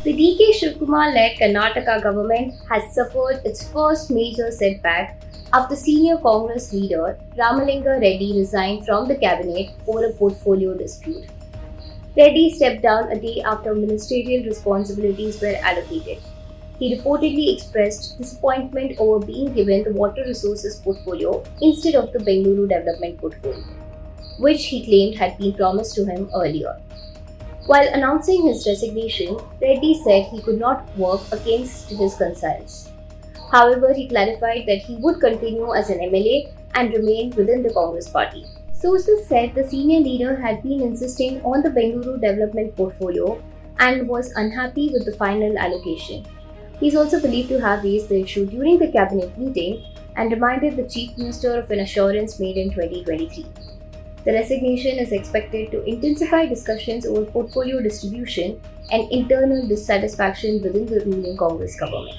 The DK Shivakumar-led Karnataka government has suffered its first major setback after senior Congress leader Ramalinga Reddy resigned from the cabinet over a portfolio dispute. Reddy stepped down a day after ministerial responsibilities were allocated. He reportedly expressed disappointment over being given the water resources portfolio instead of the Bengaluru development portfolio, which he claimed had been promised to him earlier. While announcing his resignation, Reddy said he could not work against his concerns. However, he clarified that he would continue as an MLA and remain within the Congress party. Sources said the senior leader had been insisting on the Bengaluru development portfolio and was unhappy with the final allocation. He is also believed to have raised the issue during the cabinet meeting and reminded the Chief Minister of an assurance made in 2023. The resignation is expected to intensify discussions over portfolio distribution and internal dissatisfaction within the ruling Congress government.